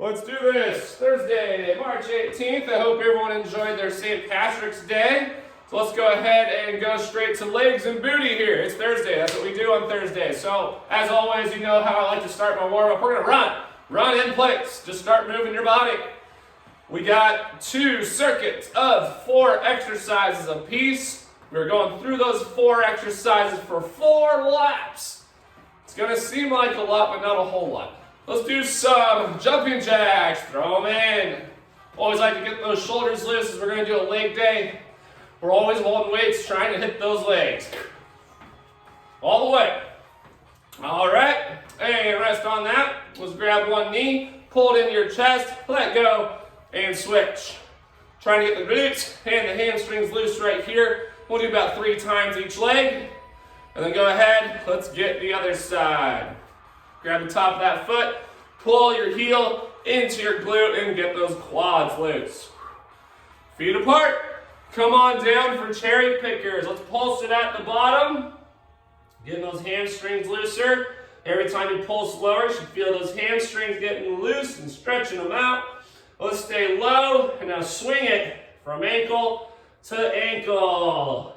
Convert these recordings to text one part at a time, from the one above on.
Let's do this. Thursday, March 18th. I hope everyone enjoyed their St. Patrick's Day. So let's go ahead and go straight to legs and booty here. It's Thursday. That's what we do on Thursday. So as always, you know how I like to start my warm-up. We're going to run. Run in place. Just start moving your body. We got 2 circuits of 4 exercises apiece. We're going through those 4 exercises for 4 laps. It's going to seem like a lot, but not a whole lot. Let's do some jumping jacks. Throw them in. Always like to get those shoulders loose as we're going to do a leg day. We're always holding weights, trying to hit those legs. All the way. All right. And rest on that. Let's grab one knee, pull it into your chest, let go, and switch. Trying to get the glutes and the hamstrings loose right here. We'll do about 3 times each leg. And then go ahead, let's get the other side. Grab the top of that foot, pull your heel into your glute and get those quads loose. Feet apart. Come on down for cherry pickers. Let's pulse it at the bottom. Getting those hamstrings looser. Every time you pulse lower, you should feel those hamstrings getting loose and stretching them out. Let's stay low and now swing it from ankle to ankle.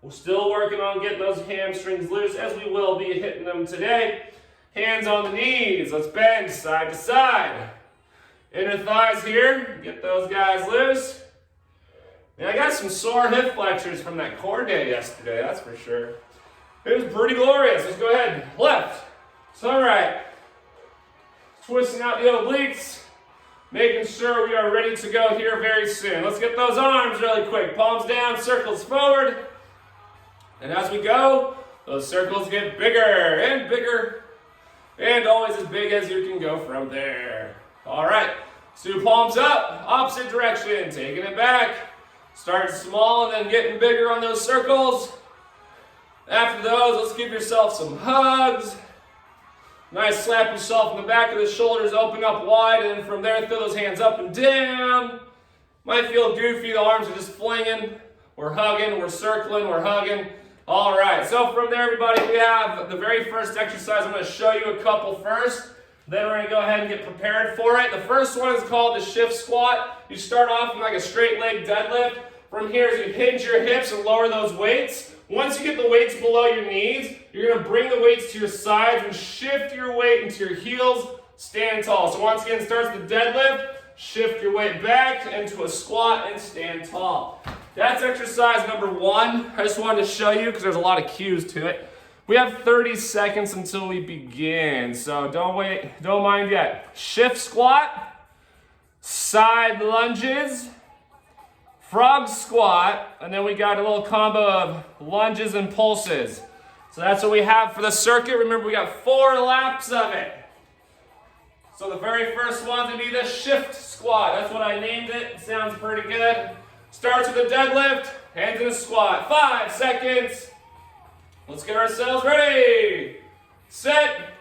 We're still working on getting those hamstrings loose as we will be hitting them today. Hands on the knees. Let's bend side to side. Inner thighs here. Get those guys loose. And I got some sore hip flexors from that core day yesterday, that's for sure. It was pretty glorious. Let's go ahead. Left. So right. Twisting out the obliques. Making sure we are ready to go here very soon. Let's get those arms really quick. Palms down, circles forward. And as we go, those circles get bigger and bigger. And always as big as you can go from there. All right. 2 palms up, opposite direction. Taking it back. Start small and then getting bigger on those circles. After those, let's give yourself some hugs. Nice slap yourself in the back of the shoulders, open up wide, and then from there, throw those hands up and down. Might feel goofy, the arms are just flinging. We're hugging, we're circling, we're hugging. All right, so from there, everybody, we have the very first exercise. I'm going to show you a couple first. Then we're going to go ahead and get prepared for it. The first one is called the shift squat. You start off with like a straight leg deadlift. From here, as you hinge your hips and lower those weights. Once you get the weights below your knees, you're going to bring the weights to your sides and shift your weight into your heels. Stand tall. So once again, starts the deadlift. Shift your weight back into a squat and stand tall. That's exercise number 1. I just wanted to show you because there's a lot of cues to it. We have 30 seconds until we begin, so don't wait, don't mind yet. Shift squat, side lunges, frog squat, and then we got a little combo of lunges and pulses. So that's what we have for the circuit. Remember, we got 4 laps of it. So the very first one's gonna be the shift squat. That's what I named it. It sounds pretty good. Starts with a deadlift, hands in a squat. 5 seconds. Let's get ourselves ready. Set.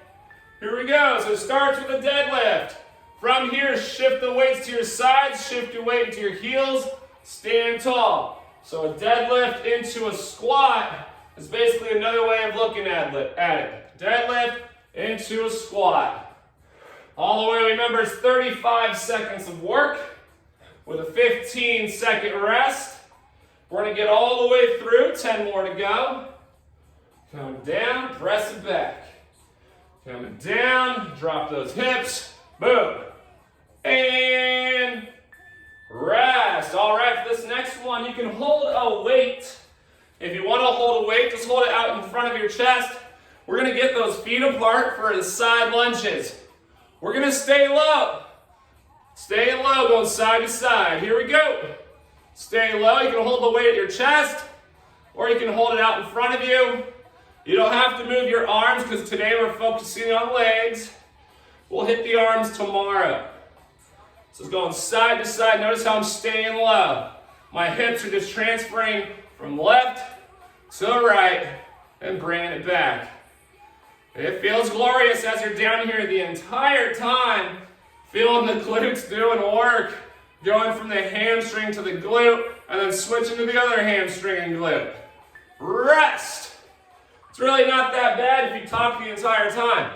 Here we go. So it starts with a deadlift. From here, shift the weights to your sides, shift your weight into your heels, stand tall. So a deadlift into a squat is basically another way of looking at it. Deadlift into a squat. All the way, remember, it's 35 seconds of work with a 15-second rest. We're going to get all the way through, 10 more to go. Coming down, press it back. Coming down, drop those hips, boom. And rest. All right, for this next one, you can hold a weight. If you want to hold a weight, just hold it out in front of your chest. We're going to get those feet apart for the side lunges. We're going to stay low. Stay low, going side to side. Here we go. Stay low. You can hold the weight at your chest, or you can hold it out in front of you. You don't have to move your arms because today we're focusing on legs. We'll hit the arms tomorrow. So it's going side to side. Notice how I'm staying low. My hips are just transferring from left to right and bringing it back. It feels glorious as you're down here the entire time, feeling the glutes doing work, going from the hamstring to the glute, and then switching to the other hamstring and glute. Rest. It's really not that bad if you talk the entire time.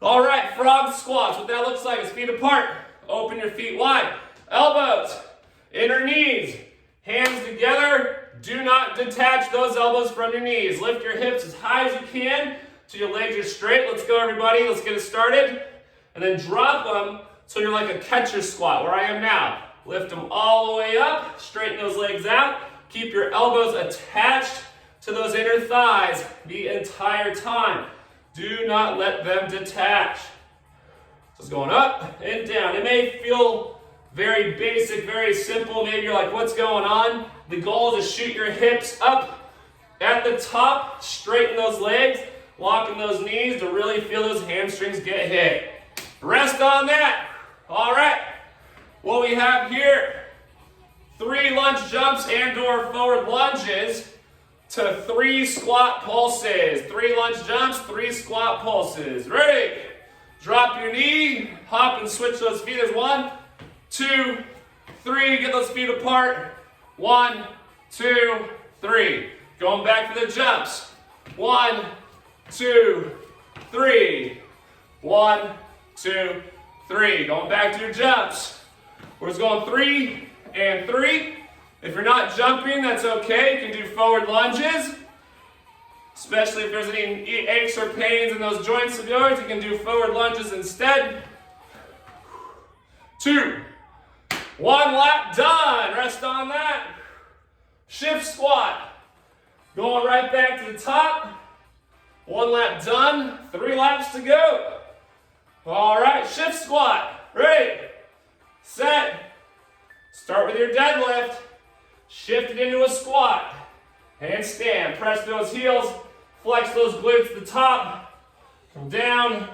All right, frog squats. What that looks like is feet apart. Open your feet wide. Elbows, inner knees, hands together. Do not detach those elbows from your knees. Lift your hips as high as you can so your legs are straight. Let's go, everybody. Let's get it started. And then drop them so you're like a catcher squat, where I am now. Lift them all the way up. Straighten those legs out. Keep your elbows attached to those inner thighs the entire time. Do not let them detach. So it's going up and down. It may feel very basic, very simple. Maybe you're like, what's going on? The goal is to shoot your hips up at the top, straighten those legs, locking those knees to really feel those hamstrings get hit. Rest on that. All right. What we have here, 3 lunge jumps and/or forward lunges to 3 squat pulses. 3 lunge jumps, 3 squat pulses. Ready? Drop your knee, hop and switch those feet. There's 1, 2, 3. Get those feet apart. 1, 2, 3. Going back to the jumps. 1, 2, 3. 1, 2, 3. Going back to your jumps. We're just going 3 and 3. If you're not jumping, that's okay. You can do forward lunges. Especially if there's any aches or pains in those joints of yours, you can do forward lunges instead. 2. 1 lap done. Rest on that. Shift squat. Going right back to the top. 1 lap done. 3 laps to go. All right, shift squat. Ready, set. Start with your deadlift. Shift it into a squat. Handstand. Press those heels. Flex those glutes to the top. Come down.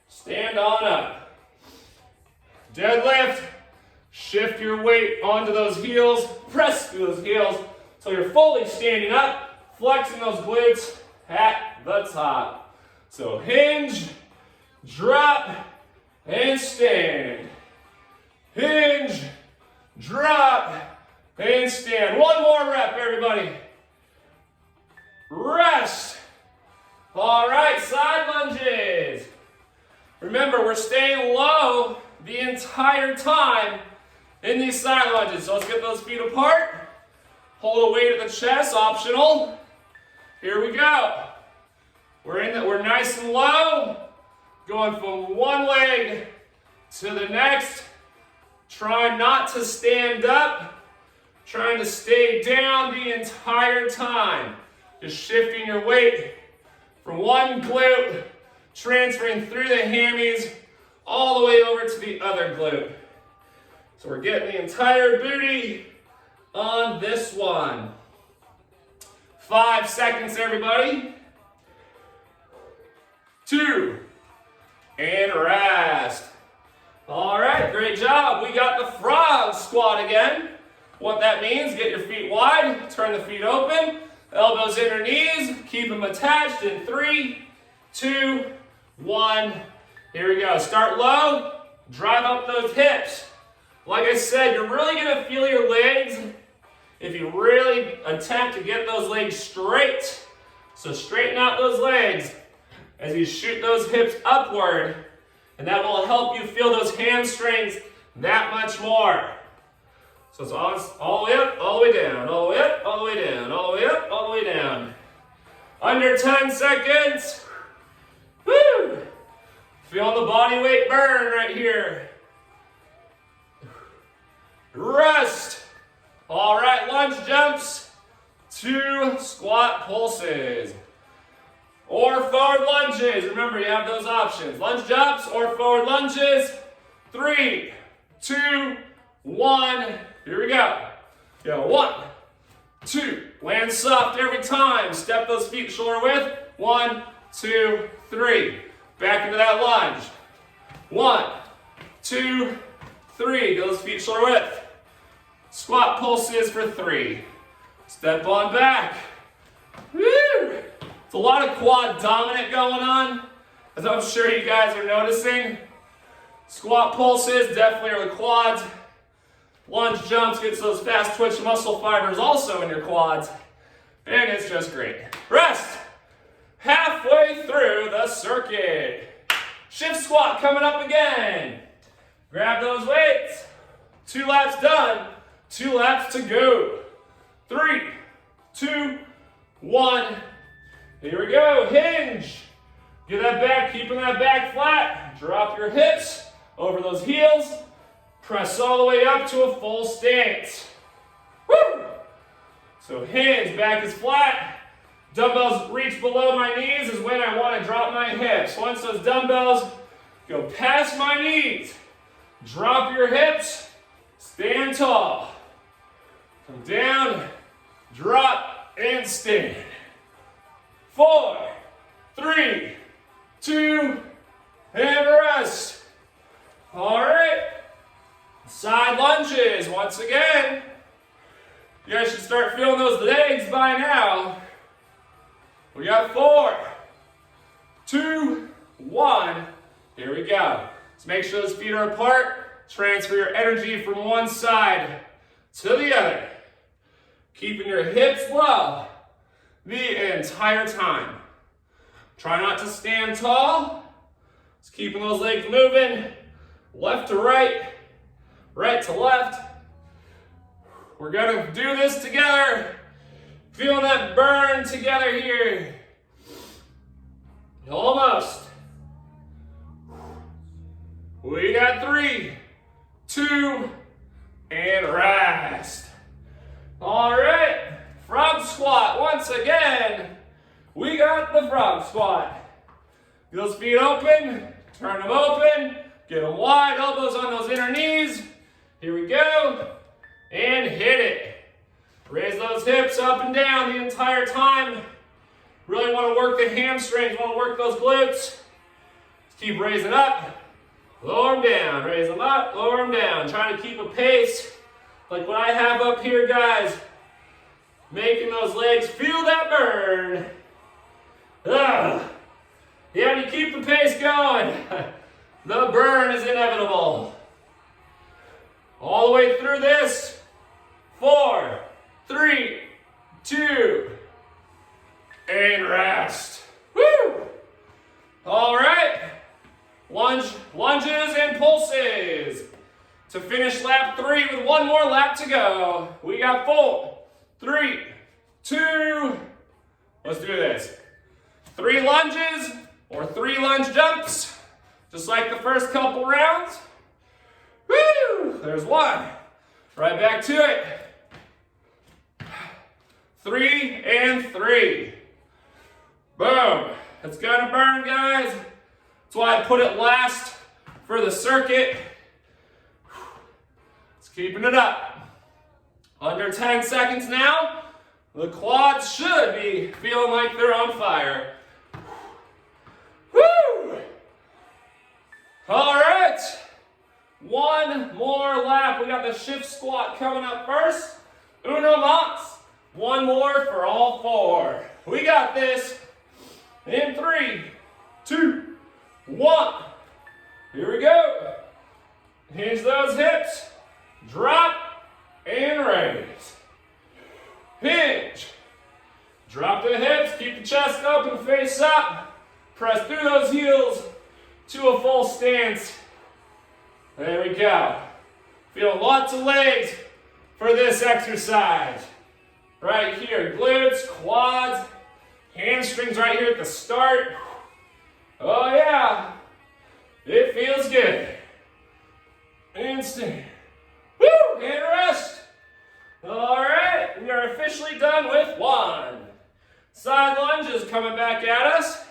Stand on up. Deadlift. Shift your weight onto those heels. Press through those heels so you're fully standing up, flexing those glutes at the top. So hinge, drop, and stand. Hinge, drop, and stand. 1 more rep, everybody. Rest. All right, side lunges. Remember, we're staying low the entire time in these side lunges. So let's get those feet apart. Hold a weight at the chest, optional. Here we go. We're nice and low. Going from one leg to the next. Try not to stand up. Trying to stay down the entire time. Just shifting your weight from one glute, transferring through the hammies, all the way over to the other glute. So we're getting the entire booty on this one. 5 seconds, everybody. 2, and rest. All right, great job. We got the frog squat again. What that means, get your feet wide, turn the feet open, elbows inner knees, keep them attached in 3, 2, 1. Here we go. Start low, drive up those hips. Like I said, you're really going to feel your legs if you really attempt to get those legs straight. So straighten out those legs as you shoot those hips upward, and that will help you feel those hamstrings that much more. So it's all the way up, all the way down, all the way up, all the way down, all the way up, all the way down. Under 10 seconds. Woo! Feeling the body weight burn right here. Rest. All right, lunge jumps, 2 squat pulses. Or forward lunges. Remember, you have those options. Lunge jumps or forward lunges. 3, 2, 1. Here we go. Go 1, 2. Land soft every time. Step those feet shoulder width. 1, 2, 3. Back into that lunge. 1, 2, 3. Go those feet shoulder width. Squat pulses for 3. Step on back. Woo! It's a lot of quad dominant going on, as I'm sure you guys are noticing. Squat pulses definitely are the quads. Lunge jumps gets those fast twitch muscle fibers also in your quads. And it's just great. Rest. Halfway through the circuit. Shift squat coming up again. Grab those weights. 2 laps done. 2 laps to go. 3, 2, 1. Here we go. Hinge. Get that back, keeping that back flat. Drop your hips over those heels. Press all the way up to a full stance. Woo! So hinge, back is flat. Dumbbells reach below my knees is when I want to drop my hips. Once those dumbbells go past my knees, drop your hips, stand tall. Come down, drop, and stand. 4, 3, 2, and rest. All right. Side lunges, once again. You guys should start feeling those legs by now. We got 4, 2, 1. Here we go. Let's make sure those feet are apart. Transfer your energy from one side to the other. Keeping your hips low the entire time. Try not to stand tall. Just keeping those legs moving. Left to right, right to left. We're gonna do this together. Feeling that burn together here. Almost. We got 3, 2, and rest. All right, frog squat once again. We got the frog squat. Get those feet open, turn them open, get them wide, elbows on those inner knees. Here we go, and hit it. Raise those hips up and down the entire time. Really want to work the hamstrings, want to work those glutes. Just keep raising up, lower them down, raise them up, lower them down. Trying to keep a pace like what I have up here, guys. Making those legs feel that burn. Ugh. Yeah, you keep the pace going. The burn is inevitable. All the way through this. 4, 3, 2, and rest. Woo! All right. Lunges and pulses. To finish lap 3 with one more lap to go. We got 4, 3, 2. Let's do this. 3 lunges or 3 lunge jumps, just like the first couple rounds. Woo! There's 1. Right back to it. 3 and 3. Boom. It's gonna burn, guys. That's why I put it last for the circuit. It's keeping it up. Under 10 seconds now. The quads should be feeling like they're on fire. Woo! All right. 1 more lap. We got the shift squat coming up first. Uno mas. 1 more for all 4. We got this. In 3, 2, 1. Here we go. Hinge those hips. Drop and raise. Hinge. Drop the hips. Keep the chest open, face up. Press through those heels to a full stance. There we go. Feel lots of legs for this exercise. Right here, glutes, quads, hamstrings right here at the start. Oh yeah, it feels good. And stand. Woo, and rest. All right, we are officially done with 1. Side lunges coming back at us.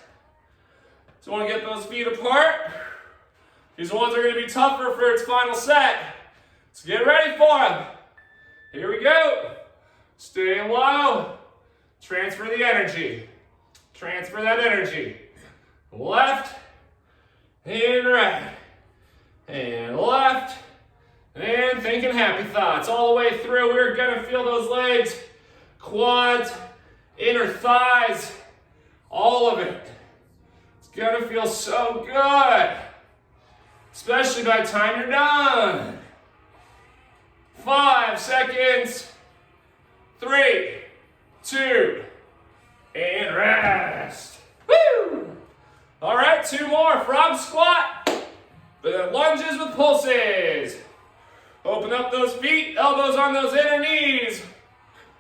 So want to get those feet apart. These ones are going to be tougher for its final set. So get ready for them. Here we go. Stay low. Transfer the energy. Transfer that energy. Left and right. And left. And thinking happy thoughts all the way through. We're going to feel those legs, quads, inner thighs, all of it. It's going to feel so good. Especially by the time you're done. 5 seconds. 3, 2, and rest. Woo! All right, 2 more. Frog squat. Lunges with pulses. Open up those feet, elbows on those inner knees.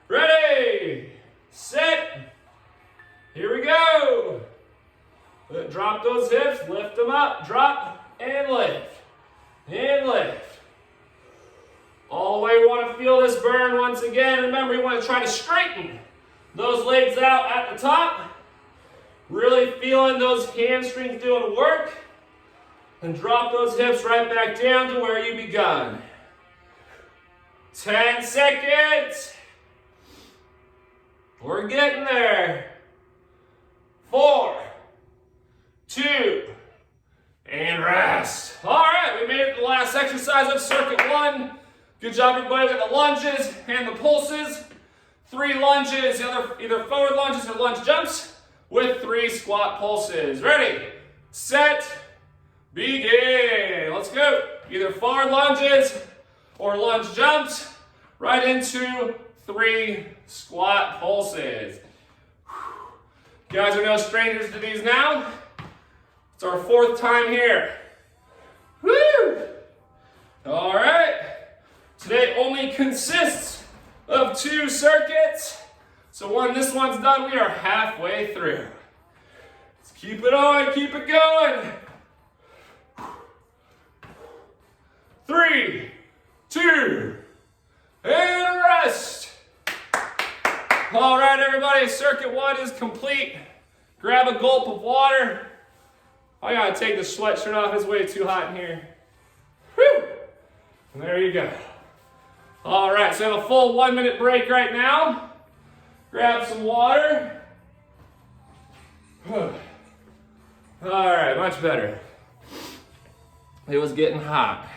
Ready, set, here we go. Drop those hips, lift them up, drop, and lift, and lift. All the way, we want to feel this burn once again. Remember, you want to try to straighten those legs out at the top. Really feeling those hamstrings doing work. And drop those hips right back down to where you begun. 10 seconds. We're getting there. 4, 2, and rest. All right, we made it to the last exercise of circuit 1. Good job, everybody, with the lunges and the pulses. 3 lunges, either forward lunges or lunge jumps with 3 squat pulses. Ready, set, begin. Let's go. Either forward lunges or lunge jumps right into 3 squat pulses. You guys are no strangers to these now. It's our 4th time here. Woo! All right. Today only consists of 2 circuits. So when this one's done, we are halfway through. Let's keep it on, keep it going. 3, 2, and rest. All right, everybody, circuit 1 is complete. Grab a gulp of water. I gotta take the sweatshirt off, it's way too hot in here. Whew. And there you go. All right, so have a full 1-minute break right now. Grab some water. All right, much better. It was getting hot.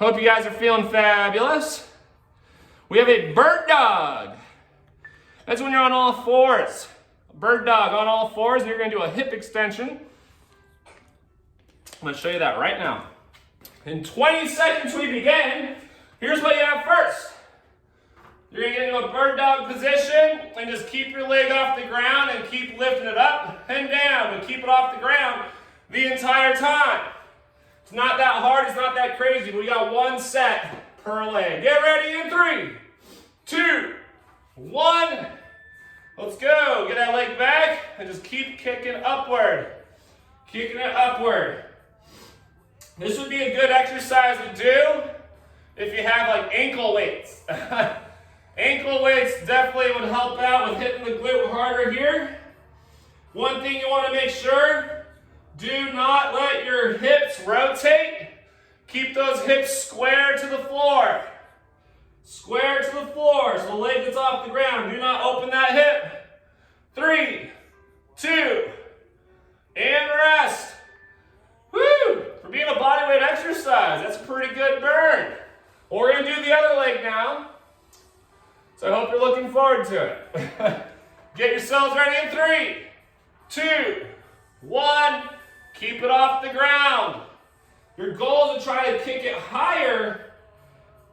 Hope you guys are feeling fabulous. We have a bird dog. That's when you're on all fours. A bird dog on all fours, and you're gonna do a hip extension. I'm gonna show you that right now. In 20 seconds we begin. Here's what you have first. You're gonna get into a bird dog position and just keep your leg off the ground and keep lifting it up and down, but keep it off the ground the entire time. It's not that hard, it's not that crazy, but we got 1 set per leg. Get ready in 3, 2, 1. Let's go. Get that leg back and just keep kicking upward. Kicking it upward. This would be a good exercise to do if you have like ankle weights. Ankle weights definitely would help out with hitting the glute harder here. One thing you want to make sure, do not let your hips rotate. Keep those hips square to the floor. Square to the floor so the leg gets off the ground. Do not open that hip. 3, 2, and rest. Woo! For being a bodyweight exercise, that's a pretty good burn. We're going to do the other leg now. So I hope you're looking forward to it. Get yourselves ready in 3, 2, 1. Keep it off the ground. Your goal is to try to kick it higher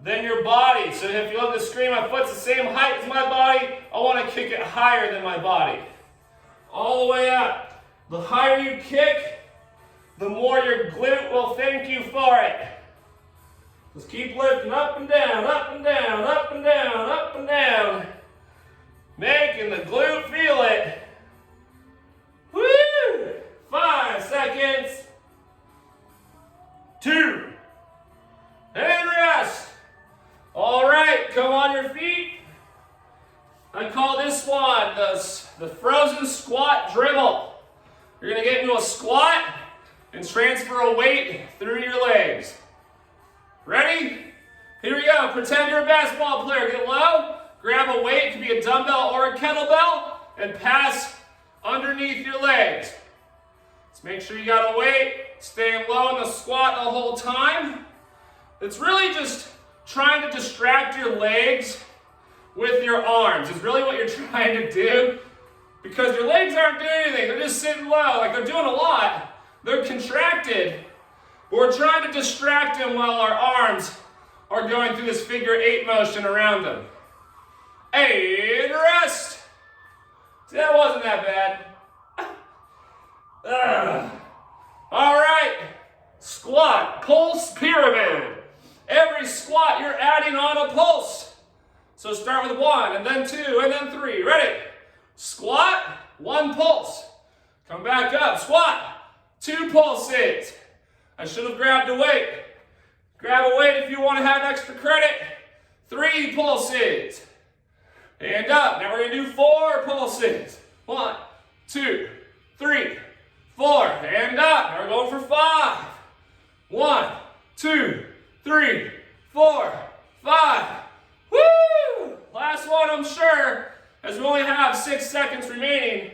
than your body. So if you look at the screen, my foot's the same height as my body. I want to kick it higher than my body. All the way up. The higher you kick, the more your glute will thank you for it. Just keep lifting up and down, up and down, up and down, up and down. Making the glute feel it. Woo! 5 seconds. 2. And rest. All right, come on your feet. I call this one the frozen squat dribble. You're gonna get into a squat and transfer a weight through your legs. Ready? Here we go. Pretend you're a basketball player. Get low, grab a weight, it could be a dumbbell or a kettlebell, and pass underneath your legs. Let's make sure you got a weight, staying low in the squat the whole time. It's really just trying to distract your legs with your arms. It's really what you're trying to do, because your legs aren't doing anything. They're just sitting low. Like, they're doing a lot. They're contracted. But we're trying to distract them while our arms are going through this figure 8 motion around them. And rest. See, that wasn't that bad. Ugh. All right, squat, pulse, pyramid. Every squat, you're adding on a pulse. So start with 1, and then 2, and then 3. Ready? Squat, 1 pulse. Come back up, squat, 2 pulses. I should have grabbed a weight. Grab a weight if you want to have extra credit. 3 pulses. And up. Now we're going to do 4 pulses. 1, 2, 3, 4. And up. Now we're going for 5. 1, 2, 3, 4, 5. Woo! Last one, I'm sure, as we only have 6 seconds remaining.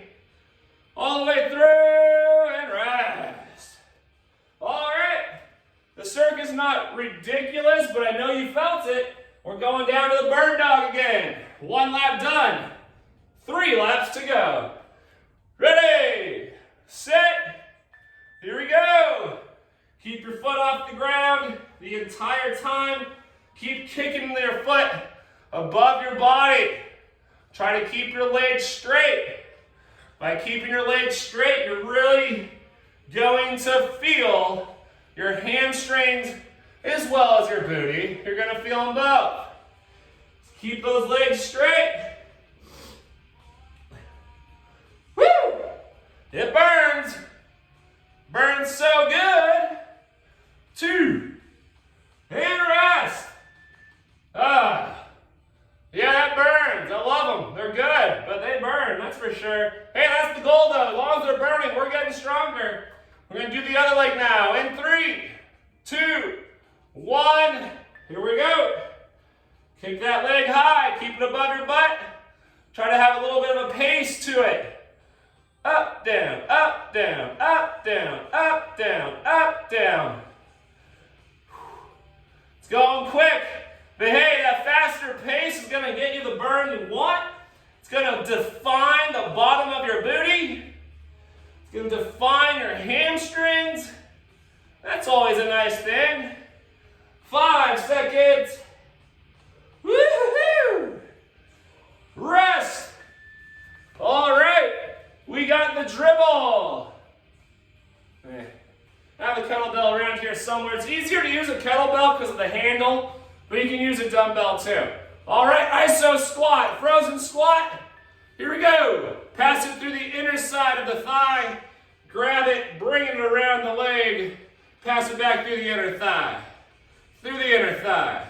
All the way through and rest. All right. The circuit's not ridiculous, but I know you felt it. We're going down to the bird dog again. 1 lap done. 3 laps to go. Ready, set, here we go. Keep your foot off the ground the entire time. Keep kicking your foot above your body. Try to keep your legs straight. By keeping your legs straight, you're really going to feel your hamstrings as well as your booty. You're going to feel them both. Keep those legs straight. Woo! It burns. Burns so good. 2. And rest. Yeah, that burns. I love them. They're good, but they burn, that's for sure. Hey, that's the goal though. As long as they're burning, we're getting stronger. We're going to do the other leg now. In 3, 2, 1. Here we go. Kick that leg high. Keep it above your butt. Try to have a little bit of a pace to it. Up, down, up, down, up, down, up, down, up, down. It's going quick. But hey, that faster pace is going to get you the burn you want. It's going to define the bottom of your booty. It's going to define your hamstrings. That's always a nice thing. 5 seconds. Woo-hoo-hoo! Rest. All right, we got the dribble. I have a kettlebell around here somewhere. It's easier to use a kettlebell because of the handle. But you can use a dumbbell too. All right, iso squat, frozen squat. Here we go. Pass it through the inner side of the thigh. Grab it, bring it around the leg. Pass it back through the inner thigh. Through the inner thigh.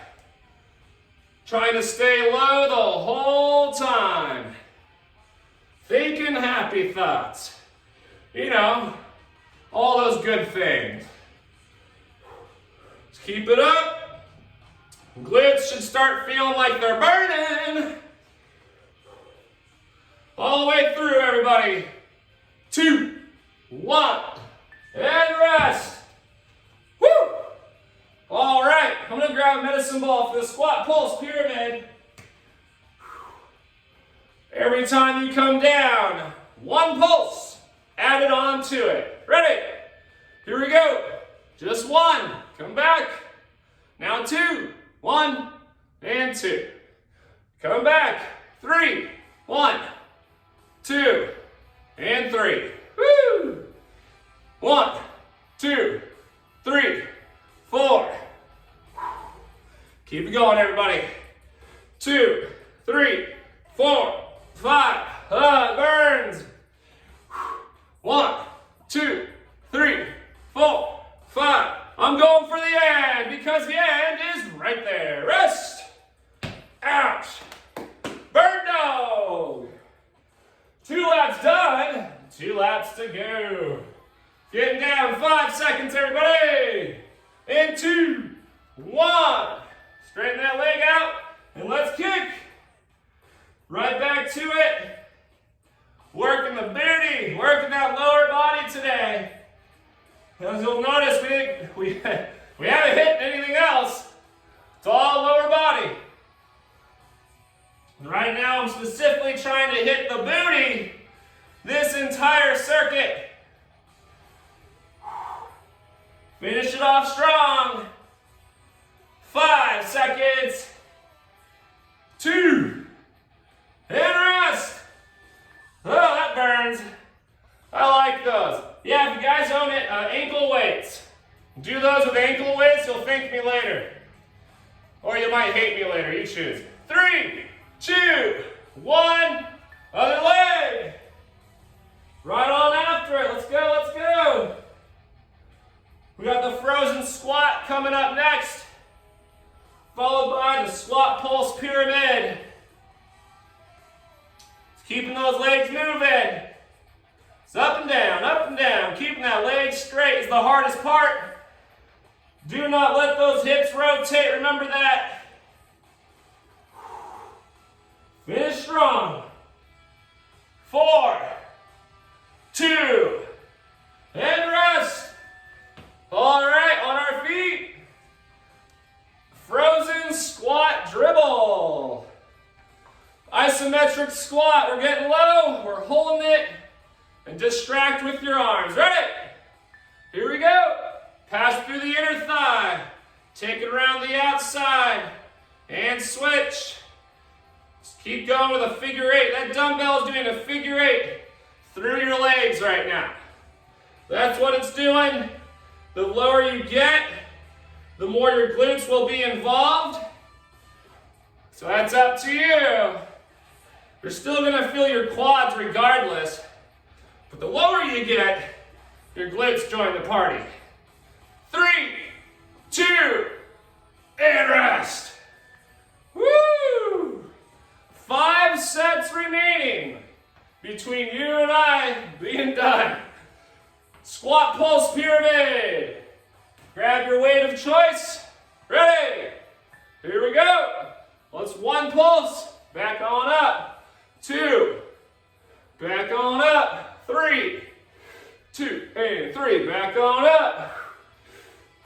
Trying to stay low the whole time. Thinking happy thoughts. You know, all those good things. Just keep it up. Glutes should start feeling like they're burning. All the way through, everybody. 2, 1, and rest. Woo! All right, I'm going to grab a medicine ball for the squat pulse pyramid. Every time you come down, 1 pulse added on to it. Ready? Here we go. Just 1. Come back. Now 2. 1 and 2. Come back. 3. 1, 2, and 3. Woo! 1, 2, 3, 4. Keep it going, everybody. 2, 3, 4, 5. Burns. 1, 2, 3, 4, 5. I'm going for the end because the end is right there. Rest. Ouch. Bird dog. 2 laps done. 2 laps to go. Getting down. 5 seconds, everybody. And 2, 1. Straighten that leg out and let's kick. Right back to it. Working the booty. Working that lower body today. As you'll notice, we haven't hit anything else. It's all lower body. And right now, I'm specifically trying to hit the booty this entire circuit. Finish it off strong. 5 seconds. 2. And rest. Oh, that burns. I like those. Yeah. thank me later. Or you might hate me later, you choose. 3, 2, 1, other leg. Right on after it, let's go, let's go. We got the frozen squat coming up next, followed by the squat pulse pyramid. Keeping those legs moving. It's up and down, keeping that leg straight is the hardest part. Do not let those hips rotate, remember that. Finish strong. 4, 2, and rest. All right, on our feet. Frozen squat dribble. Isometric squat, we're getting low, we're holding it, and distract with your arms. Ready? Here we go. Pass through the inner thigh, take it around the outside, and switch. Just keep going with a figure 8. That dumbbell is doing a figure 8 through your legs right now. That's what it's doing. The lower you get, the more your glutes will be involved. So that's up to you. You're still going to feel your quads regardless, but the lower you get, your glutes join the party. 3, 2, and rest. Woo! 5 sets remaining between you and I being done. Squat pulse pyramid. Grab your weight of choice. Ready? Here we go. Let's 1 pulse. Back on up. 2. Back on up. 3. 2 and 3. Back on up.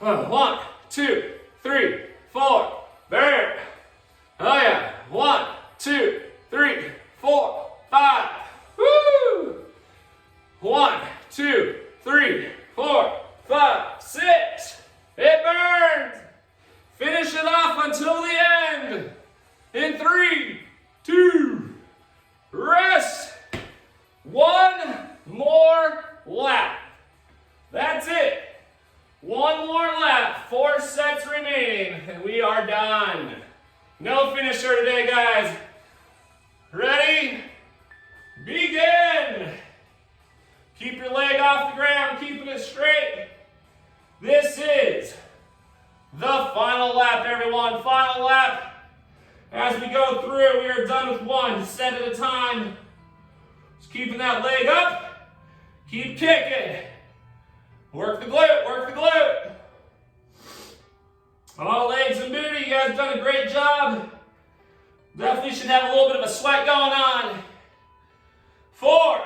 1, 2, 3, 4. There. Oh yeah. 1, 2, 3, 4, 5. Woo! 1, 2, 3, 4, 5, 6. It burns. Finish it off until the end. In 3, 2, rest. 1 more lap. That's it. 1 more lap, 4 sets remaining, and we are done. No finisher today, guys. Ready? Begin. Keep your leg off the ground, keeping it straight. This is the final lap, everyone. Final lap. As we go through, we are done with 1 set at a time. Just keeping that leg up. Keep kicking. Work the glute, work the glute. All legs and booty, you guys have done a great job. Definitely should have a little bit of a sweat going on. 4,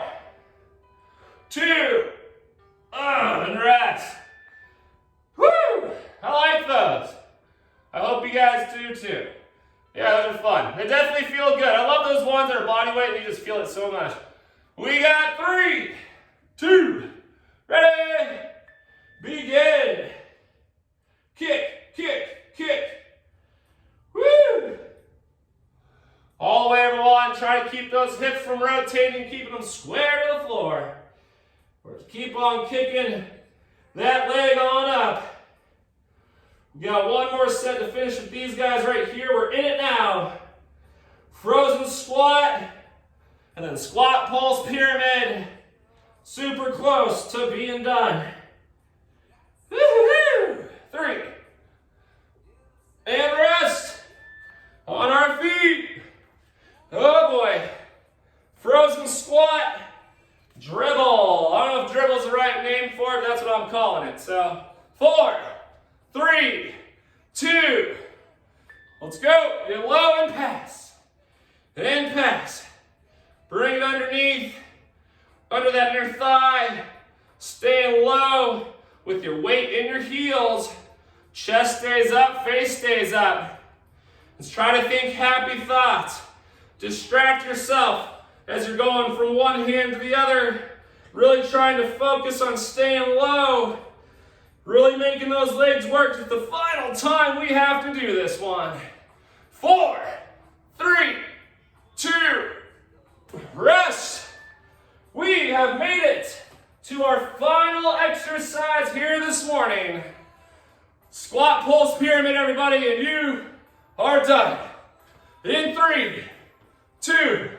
2, and rest. Woo! I like those. I hope you guys do too. Yeah, those are fun. They definitely feel good. I love those ones that are body weight and you just feel it so much. We got 3, 2, ready? Begin. Kick, kick, kick. Woo! All the way, everyone. Try to keep those hips from rotating, keeping them square to the floor. Or keep on kicking that leg on up. We got 1 more set to finish with these guys right here. We're in it now. Frozen squat, and then squat pulse pyramid. Super close to being done. Woo-hoo-hoo. 3. And rest. On our feet. Oh boy. Frozen squat. Dribble. I don't know if dribble's the right name for it, but that's what I'm calling it. So, 4, 3, 2. Let's go. Get low and pass. And pass. Bring it underneath. Under that inner thigh. Staying low with your weight in your heels. Chest stays up, face stays up. Let's try to think happy thoughts. Distract yourself as you're going from one hand to the other. Really trying to focus on staying low. Really making those legs work. It's the final time we have to do this one. 4, 3, 2, rest. We have made it to our final exercise here this morning. Squat, pulse, pyramid, everybody, and you are done. In 3, 2,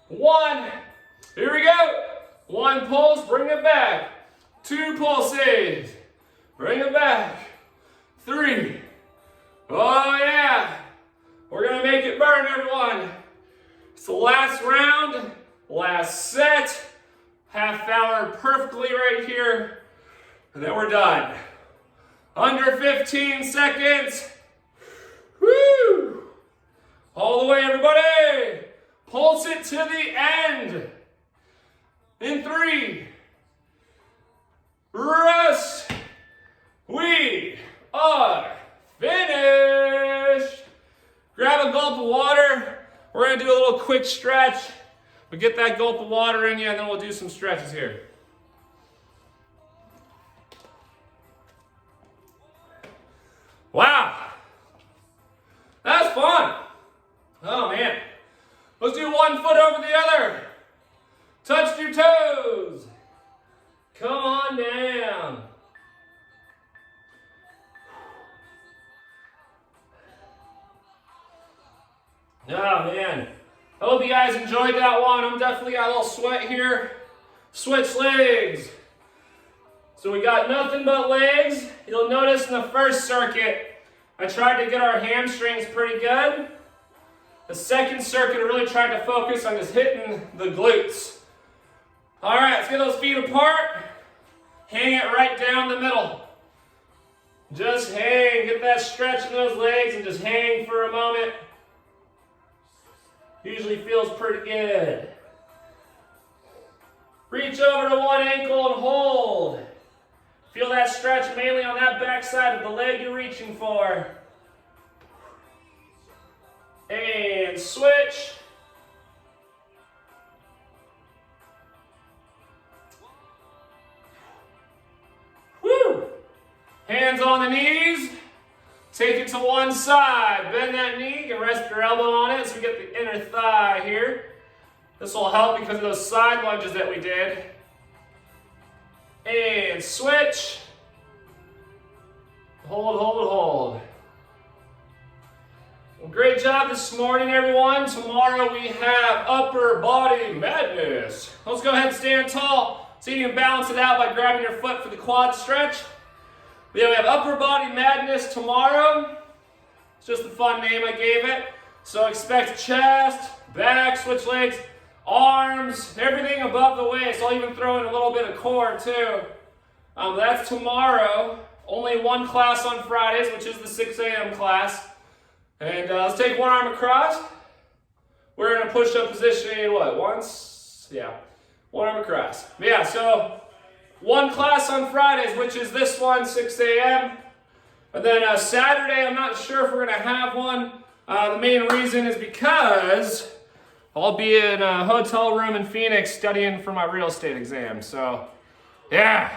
1. Here we go. 1 pulse, bring it back. 2 pulses, bring it back. 3. Oh yeah. We're gonna make it burn, everyone. It's the last round, last set. Half hour perfectly right here. And then we're done. Under 15 seconds. Woo! All the way, everybody. Pulse it to the end. In 3. Rest. We are finished. Grab a gulp of water. We're going to do a little quick stretch. But get that gulp of water in you, and then we'll do some stretches here. Wow. That's fun. Oh, man. Let's do 1 foot over the other. Touch your toes. Come on down. Oh, man. I hope you guys enjoyed that one. I'm definitely got a little sweat here. Switch legs. So we got nothing but legs. You'll notice in the first circuit, I tried to get our hamstrings pretty good. The second circuit, I really tried to focus on just hitting the glutes. All right, let's get those feet apart. Hang it right down the middle. Just hang, get that stretch in those legs and just hang for a moment. Usually feels pretty good. Reach over to one ankle and hold. Feel that stretch mainly on that back side of the leg you're reaching for. And switch. Woo! Hands on the knees. Take it to one side. Bend that knee. You can rest your elbow on it so we get the inner thigh here. This will help because of those side lunges that we did. And switch. Hold, hold, hold. Well, great job this morning, everyone. Tomorrow we have upper body madness. Let's go ahead and stand tall so you can balance it out by grabbing your foot for the quad stretch. We have upper body madness tomorrow. It's just a fun name I gave it. So expect chest, back, switch legs, arms, everything above the waist. I'll even throw in a little bit of core too. That's tomorrow. Only 1 class on Fridays, which is the 6 a.m. class. And let's take one arm across. We're in a push-up position in what, once? Yeah, one arm across. Yeah, so 1 class on Fridays, which is this one, 6 a.m. And then Saturday, I'm not sure if we're going to have one. The main reason is because I'll be in a hotel room in Phoenix studying for my real estate exam. So, yeah.